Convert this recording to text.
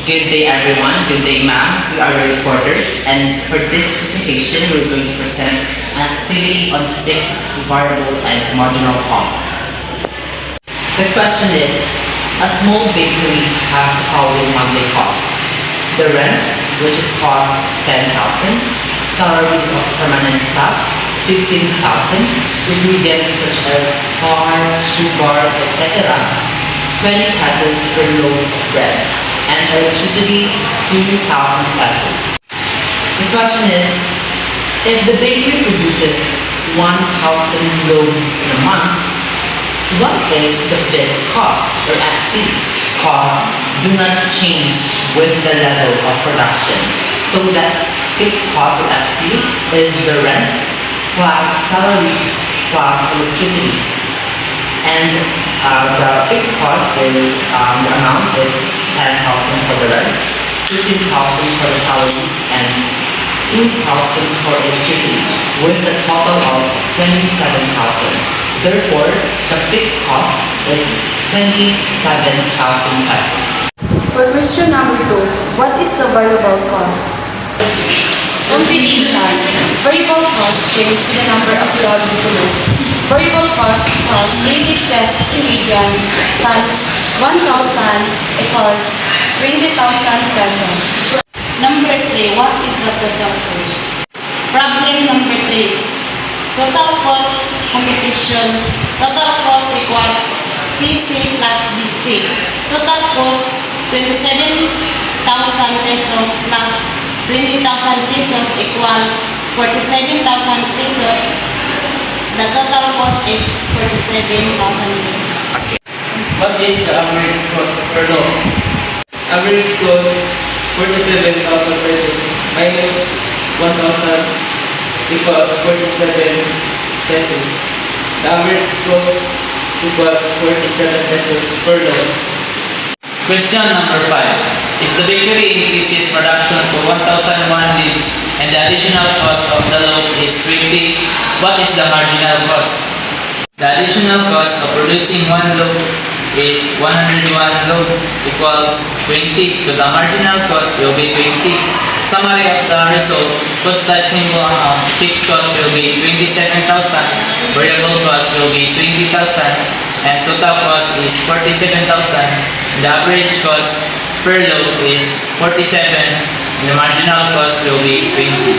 Good day everyone, good day ma'am. We are the reporters and for this presentation we're going to present an activity on fixed, variable and marginal costs. The question is, a small bakery has the following monthly cost. The rent, which is cost 10,000, salaries of permanent staff 15,000, ingredients such as flour, sugar, etc. 20 pesos per loaf of bread, and electricity 2,000 pesos. The question is, if the bakery produces 1,000 loaves in a month, what is the fixed cost or FC? Costs do not change with the level of production. So the fixed cost or FC is the rent plus salaries plus electricity. And the fixed cost is, the amount is 10,000 for the rent, 15,000 for the salaries, and 2,000 for electricity, with a total of 27,000. Therefore, the fixed cost is 27,000 pesos. For question number 2, what is the variable cost? Competition. Variable cost varies with the number of loads produced. Variable cost equals 80 pesos ingredients times 1,000 equals 20,000 pesos. Number 3, what is the total cost? Problem number 3. Total cost competition. Total cost equal PC plus BC. Total cost 27,000 pesos plus 20,000 pesos equal 47,000 pesos. The total cost is 47,000 pesos. What is the average cost per loaf? Average cost 47,000 pesos minus 1,000 equals 47 pesos. The average cost equals 47 pesos per loaf. Question number 5. If the bakery increases production to 1,001 loaves and the additional cost of the loaf is 20, what is the marginal cost? The additional cost of producing one loaf is 101 loaves equals 20, so the marginal cost will be 20. Summary of the result, cost type symbol amount, fixed cost will be 27,000, variable cost will be 20,000, and total cost is 47,000. The average cost per loaf is 47, and the marginal cost will be 20.